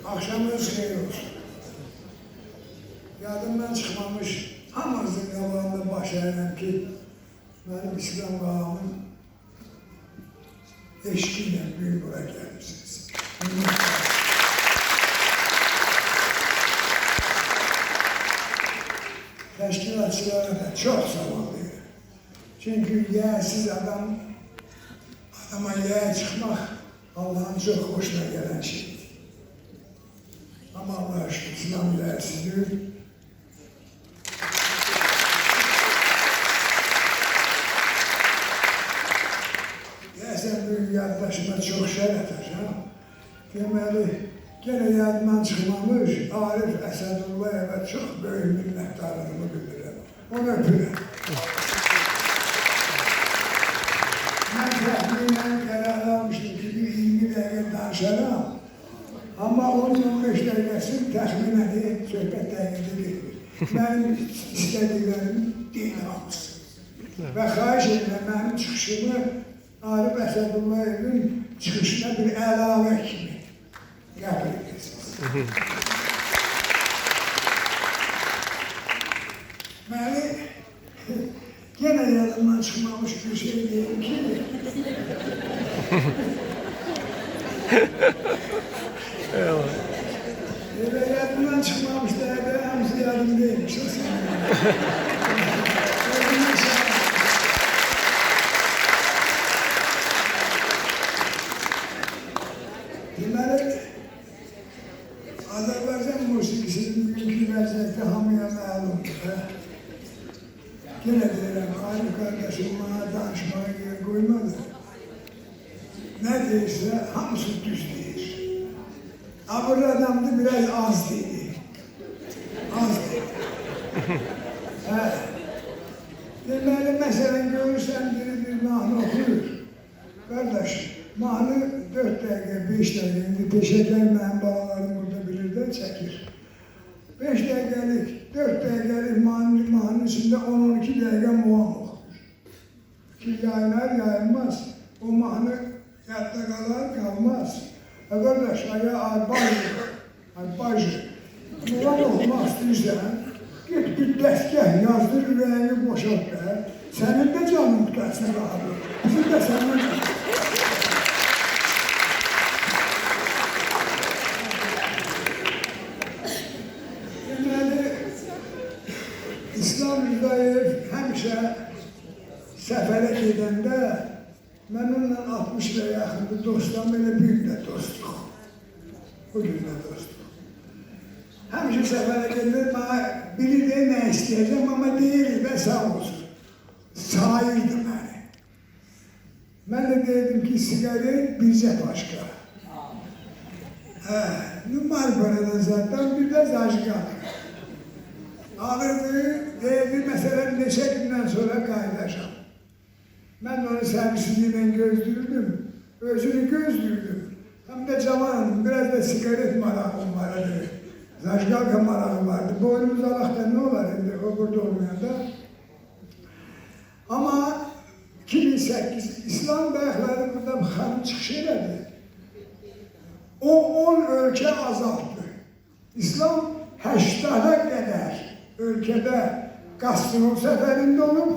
Akşamınız xeyir olsun. Yadımdan çıxmamış, hamınızın qabağında baş əyirəm ki, mənim İslam qağamın eşkiyle bir bura gelirsiniz. Təşkilatçılara da çox savallıyım. Çünkü yiyəsiz adama yiyə çıxmaq Allah'ın çok hoşuna gelen şeydir. Ama Allah'a şükür İslam yiyəsizdir. Deyəsən büyük yaddaşıma çok şərəf açam. Deməli, gene yadımdan çıxmamış Arif Əsədullayevə çox böyük minnətdarlığımı bildirirəm. Onu öpürəm. Ben təxminən qərar almışdım ki, bir 20 dəqiqə danışaram. Ama 10-15 dəqiqəsini təxmin edib, söhbət dəqiqədə gedir. Mənim istədiklərim deyil hamısı. Və xahiş edirəm, mənim çıxışımı Arif Əsədullayevin çıxışına bir əlavə kimi qəbul edəsiniz. Məli, gene yadımdan çıxmamış bir şey diyeyim ki, yadımdan çıkmamış değerli hamısı yadım değilmiş. Deməli, Azərbaycan musiqisinin bugünkü vəziyyəti hamıya məlumdur. Gene deyirəm, Arif qardaşım bana danışmaya yer qoymadı. Ne deyirsə, hamısı düz deyir. Abur adamdı biraz az dedi. Az dedi. Deməli, məsələn, görürsən biri bir mahnı oxuyur. Qardaş, mahnı 4 dəqiqə, 5 dəqiqə, indi peşəkər mənim balalarım burada bilir də çəkir. 5 dəqiqəlik, 4 dəqiqəlik mahnının içində 10-12 dəqiqə muam oxuyur. Ki, yaylar yayılmaz. O mahnı yadda qalar, qalmaz. Qardaş, bacı, muam oxumaq istəyirsən, git bir dəstgah yazdır, ürəyini boşalt da. Sənin də canın qutarsın abi. Bizim də sənin də. Deməli, İslam Rızayev həmişə səfərə gedəndə mən onunla 60 ilə yaxındır dostum, elə bir də dostluq. Bugün də dostluq. Həmişə səfərə gedəndə bana biri deyir nə istəyəcəm, amma deyir və sağ olsun. Sayırdı məni. Mən də deyirdim ki, sigaret bircə başqa. Marlboro'dan zaten bir de zajgan. Alırdı, deyirdi, məsələn, neçə gündən sonra qayıdacam. Mən onu səbirsizliklə gözlürdüm, özünü gözlürdüm. Hem de cavanım, biraz da sigaret marağım vardı. Zajgalka marağım vardı. Boynumuz Allah'ta ne olar indi, o burada olmayanda. Ama 2008 İslam bəyəkləri burada xanım çıxış elədi. O 10 ölkə azaltdı. İslam 80'e kadar ölkədə qastrol səfərində olub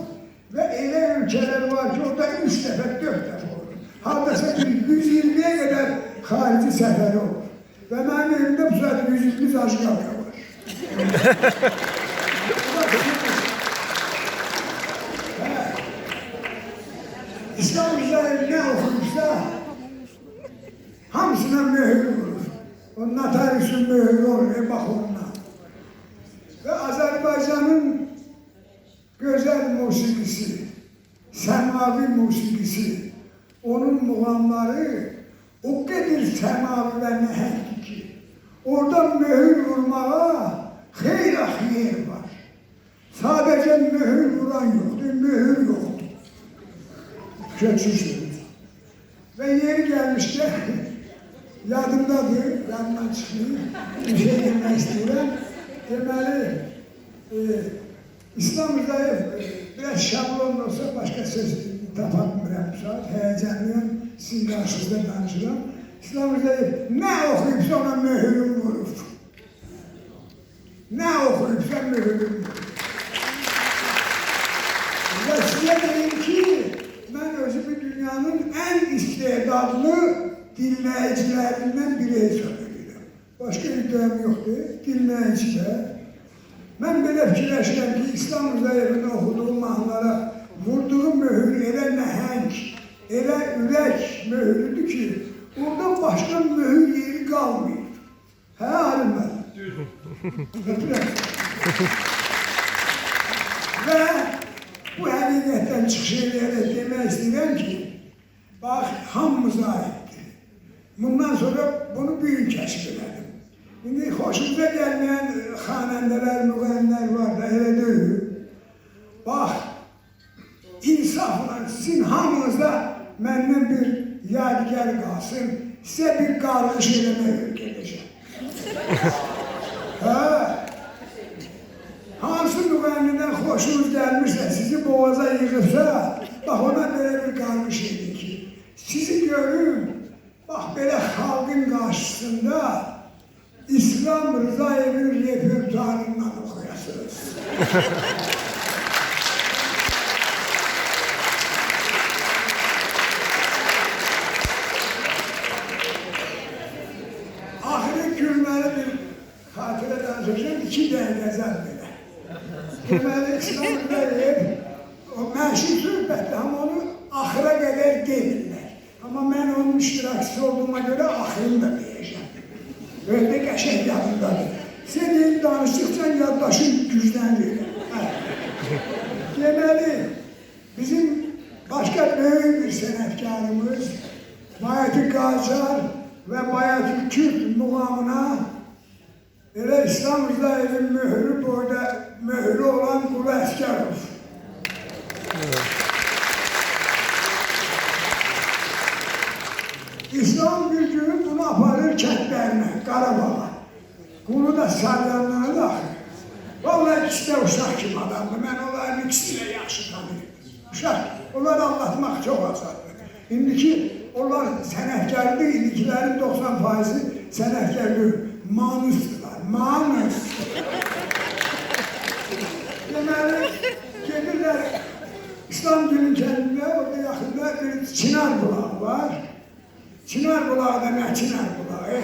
və elə ölkələr var ki, orada 3 dəfə, 4 dəfə olur. Hardasa 120'ye kadar xarici səfəri olur. Və mənim evimdə bu saat 120 zajgalka var. İslam Rızayev ne okumuşsa hamısına mühür vurur. O notariusun mühürü olur, bak onunla. Ve Azerbaycan'ın güzel musikisi, semavi musikisi, onun muğamları o kadar semavi ve nehengdi ki, oradan mühür vurmağa xeyli yer var. Sadece mühür vuran yoktu, mühür yoktu. Kötüsünüz. Ve yeri gelmişken yadımdadır, yanından çıkmayayım, bir şey demek istiyorum. Deməli, İslam Rızayev biraz şablon olsa başka söz tapamıyorum şu an, heyecanlıyım, sizin karşınızda danışıram. İslam Rızayev ne okuyup ona mühürün vurur. Ne okuyup mühürün vurur. Ve size diyeyim ki, ben özümü dünyanın en istedadlı dinleyicilerinden biri hesap ediyorum. Başka iddiam yoktu, dinleyiciler. Ben böyle fikirleşirəm ki, İslam Rızayev'in okuduğu mahnılara vurduğu mühür elə nəhəng, elə ürək mühürüdür ki, orada başka mühür yeri kalmıyor. Hə, Halim bəy? Ve bu həqiqətdən çıxış edərək demək istəyirəm ki, bax, hamımıza aiddir. Bundan sonra bunu bugün kəşf elədim. İndi xoşumuza gəlməyən xanəndələr, müğənnilər var da, elə deyil. Bax, insafla sizin hamınızda məndən bir yadigar qalsın, sizə bir qarğış eləmək öyrədəcəm. Hə? Hansı müğənnidən xoşunuz gəlmişsə, sizi boğaza yığırsa, bax ona belə bir qarğış edin ki, sizi görün, bax belə xalqın qarşısında İslam Rızayev'in repertuarından okuyasınız. Ahire gülmeli bir hatire danışacağım, 2 dəqiqə zənd belə. Deməli, İslam Rızayev, o məşhur söhbətdir, amma onu axıra qədər demirlər. Amma mən onun iştirakçısı olduğuma görə axırını da deyəcəm. Öyle qəşəng yadındadır. Sen deyil danışdıkça yaddaşın güclənir. Deməli, bizim başka böyük bir sənətkarımız Bayatı Qacar ve Bayatı Kürt muğamına elə İslam Rızayev'in mührü burada mührü olan Qulu Əsgərov. İslam bir gün bunu aparır kentlerine, Qarabağa. Qulu da Saryanlara da axır. Vallahi ikisi də uşaq kimi adamdır. Mən onların ikisi də yaxşı tanıyırdım. Uşaq, onları anlatmaq çox azaddır. İndiki onlar sənətkardır, indikilərin 90%'i sənətkardır. Manusdurlar, manus. Deməli, gedirlər İslamgil'in kendine, orada yaxında bir Çınar bulağı var. Çınar bulağı da ne Çınar bulağı?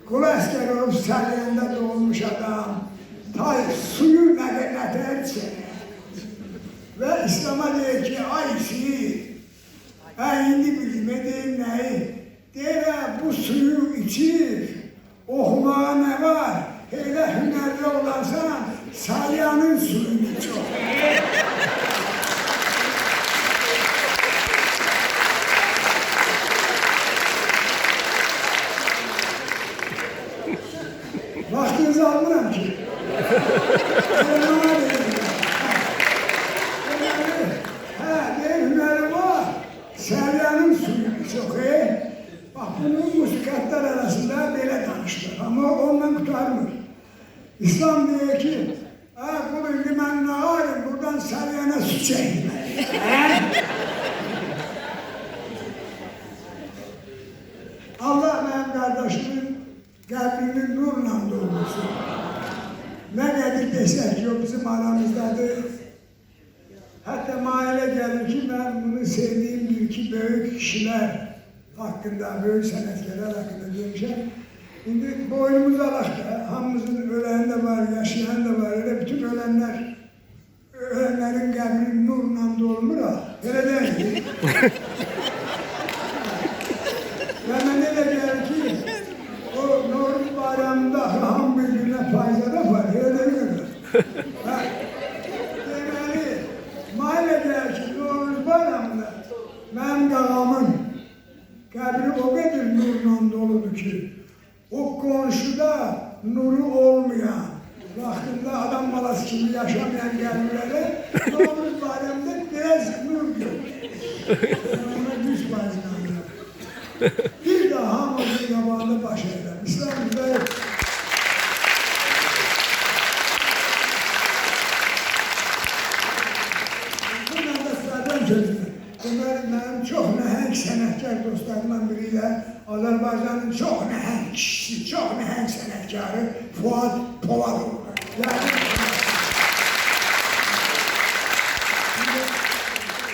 Qulu Əsgərov Səryanda doğulmuş adam, suyu nətər sənə. Və İslam'a deyir ki, ay indi bilmə deyim nəyi? Deyir, bu suyu içir, oxumağa nə var? Elə hünərli olarsan, Saryanın suyunu çox. Vaxtınızı almıram ki. Deyir, hünəri var, Saryanın suyunu çox. Bak, bunun musikatlar arasında belə danışılır, amma ondan kurtarmır. İslam diyor ki, Qulu, indi mən nə varım, buradan Saryana su çəkmək. Allah mənim qardaşımın qəbrinin nurla dolmuşsun. Nə qədir desək, yok bizim aramızdadır. Hatta maile gelir ki, ben bunu sevdiğim bir iki büyük kişiler hakkında, büyük sanatkarlar hakkında demişim. Şimdi boynumuz alakta, hamımızın ölen de var, yaşayan da var, öyle bütün ölenlerin kabri nurla dolmur ha, öyle değil. Ve ben öyle der ki, o Novruz bayramında ham birbirine payzada var, öyle değil mi? Demeli, mahalle der ki, Novruz bayramında benim qağamın kabri o kadar nurla doludur ki, o komşuda nuru olmayan, vaxtında adam balası kimi yaşamayan gəlmirlərə Novruz bayramında biraz nur görür. Ona 100% inanırım. Bir daha hamımızın yabağında baş eder. İslam'da bu nəzətlərdən sözünü. Bunlar mənim çox nəhəng sənətkar dostlarımdan biriyle Azərbaycan nəhəng kişisi, çox nəhəng sənətkarı Fuad Poladov. Yəni,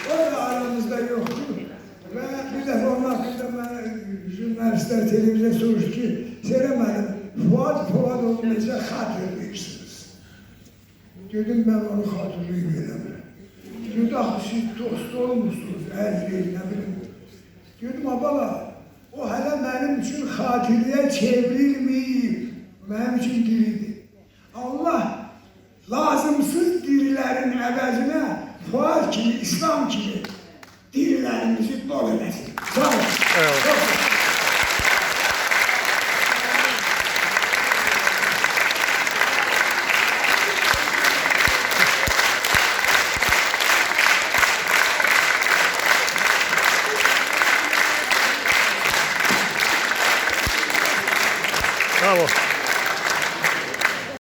o da aramızda yoxdur. Və bir dəfə onun haqqında mənə jurnalistlər televizya soruşdu ki, Seyrə mənim, Fuad Poladovu necə xatırlayırsınız? Dedim, mən onu xatırlayıram. Dedi, axı, siz dost olmuşsunuz, əzreyir, nə bilim. Dedim, abala, o hələ mənim üçün xatırlıya çevrilməyib, mənim üçün diridir. Allah lazımsız dirilərin əvəzinə Fuad kimi, İslam kimi dirilərimizi bol eləsin. Sağ olun. Bravo.